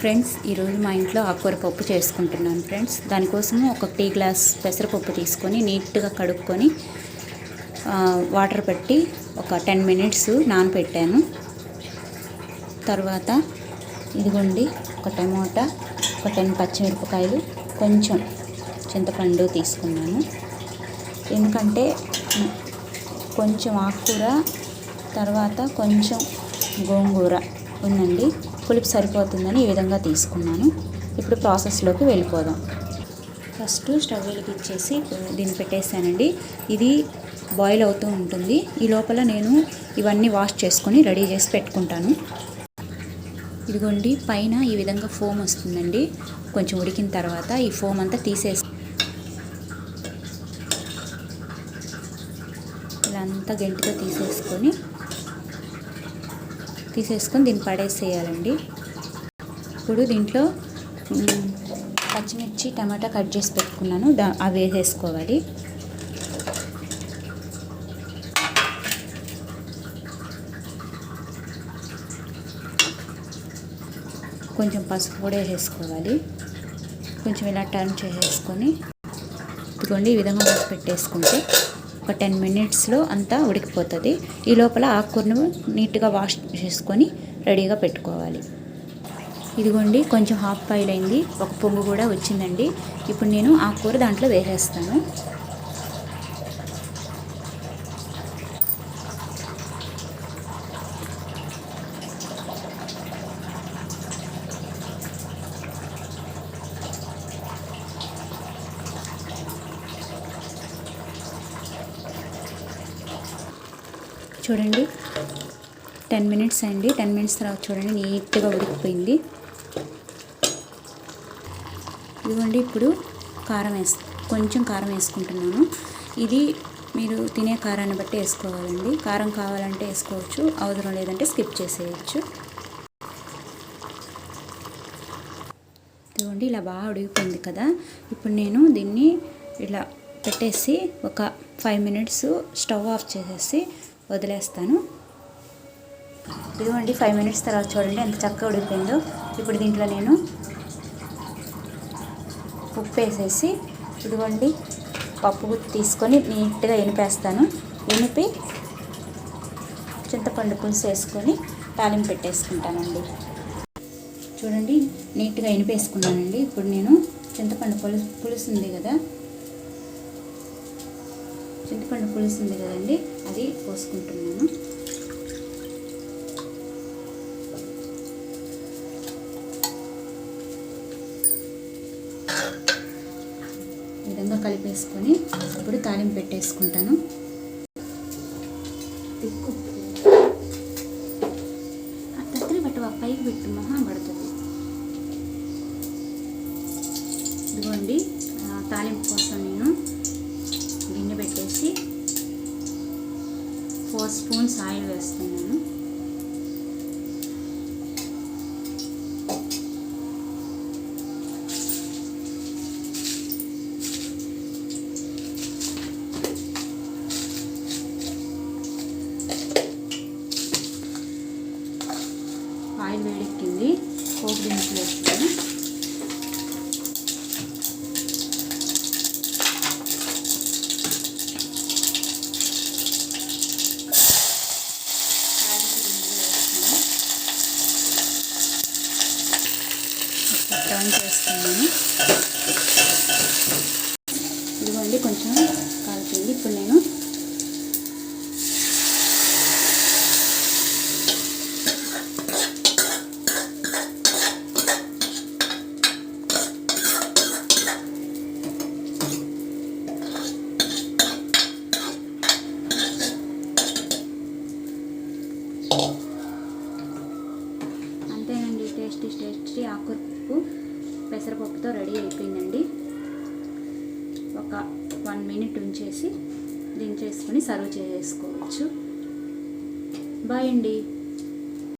Friends, ఈరోజు మా ఇంట్లో ఆకుకూర పప్పు చేసుకుంటున్నాను ఫ్రెండ్స్. దానికోసము ఒక టీ గ్లాస్ పెసరపప్పు తీసుకొని నీట్గా కడుక్కొని వాటర్ పెట్టి ఒక 10 మినిట్స్ నానబెట్టాను. తర్వాత ఇదిగోండి, ఒక టమోటా, ఒక 10 పచ్చిమిరపకాయలు, కొంచెం చింతపండు తీసుకున్నాను. ఎందుకంటే కొంచెం ఆకుకూర, తర్వాత కొంచెం గోంగూర ఉందండి, పులుపు సరిపోతుందని ఈ విధంగా తీసుకున్నాను. ఇప్పుడు ప్రాసెస్లోకి వెళ్ళిపోదాం. ఫస్ట్ స్టవ్ వెలిగించేసి దీన్ని పెట్టేసానండి. ఇది బాయిల్ అవుతూ ఉంటుంది. ఈ లోపల నేను ఇవన్నీ వాష్ చేసుకొని రెడీ చేసి పెట్టుకుంటాను. ఇదిగోండి, పైన ఈ విధంగా ఫోమ్ వస్తుందండి. కొంచెం ఉడికిన తర్వాత ఈ ఫోమ్ అంతా ఇలా అంతా గంటితో తీసేసుకొని దీన్ని పడేసేయాలండి. ఇప్పుడు దీంట్లో పచ్చిమిర్చి, టమాటా కట్ చేసి పెట్టుకున్నాను, అవి వేసేసుకోవాలి. కొంచెం పసుపు కూడా వేసేసుకోవాలి. కొంచెం ఇలా టర్న్ చేసేసుకొని ఇదిగోండి, ఈ విధంగా మూసి పెట్టేసుకుంటే ఒక 10 మినిట్స్లో అంతా ఉడికిపోతుంది. ఈ లోపల ఆకుకూరను నీట్గా వాష్ చేసుకొని రెడీగా పెట్టుకోవాలి. ఇదిగోండి, కొంచెం హాఫ్ బాయిల్ అయింది, ఒక పొంగు కూడా వచ్చిందండి. ఇప్పుడు నేను ఆకుకూర దాంట్లో వేసేస్తాను. చూడండి, 10 మినిట్స్ అయింది. 10 మినిట్స్ తర్వాత చూడండి, నీట్గా ఉడికిపోయింది. ఇదిగోండి, ఇప్పుడు కొంచెం కారం వేసుకుంటున్నాను. ఇది మీరు తినే కారాన్ని బట్టి వేసుకోవాలండి. కారం కావాలంటే వేసుకోవచ్చు, అవసరం లేదంటే స్కిప్ చేసేయచ్చు. ఇదిగోండి, ఇలా బాగా ఉడికిపోయింది కదా. ఇప్పుడు నేను దీన్ని ఇలా పెట్టేసి ఒక 5 మినిట్స్ స్టవ్ ఆఫ్ చేసేసి వదిలేస్తాను. ఇదిగోండి, 5 మినిట్స్ తర్వాత చూడండి ఎంత చక్కగా ఉడికిపోయిందో. ఇప్పుడు దీంట్లో నేను ఉప్పు వేసేసి, ఇదిగోండి, పప్పు గుత్తి తీసుకొని నీట్గా ఎనిపేస్తాను. ఎనిపి చింతపండు పులుసు వేసుకొని తాలింపు పెట్టేసుకుంటానండి. చూడండి, నీట్గా ఎనిపేసుకున్నానండి. ఇప్పుడు నేను చింతపండు పులుసు ఉంది కదండి, అది పోసుకుంటున్నాను. ఈ విధంగా కలిపేసుకొని ఇప్పుడు తాలింపు పెట్టేసుకుంటాను. పైకి పెట్టు, మొహం పడుతుంది. ఇదిగోండి, తాలింపు కోసం నేను గిన్నె పెట్టేసి 4 స్పూన్స్ ఆయిల్ వేస్తున్నాను. ఆయిల్ వేడెక్కింది, పోపు దినుసులు వేస్తాను. టర్న్ చేస్తున్నాను. ఇదిగోండి, కొంచెం కాలుతుంది. ఇప్పుడు నేను అంతేనండి, టేస్టీ ఆకుకూర పప్పు పెసరపప్పుతో రెడీ అయిపోయిందండి. ఒక 1 మినిట్ ఉంచేసి దించేసుకొని సర్వ్ చేసుకోవచ్చు. బాయ్ అండి.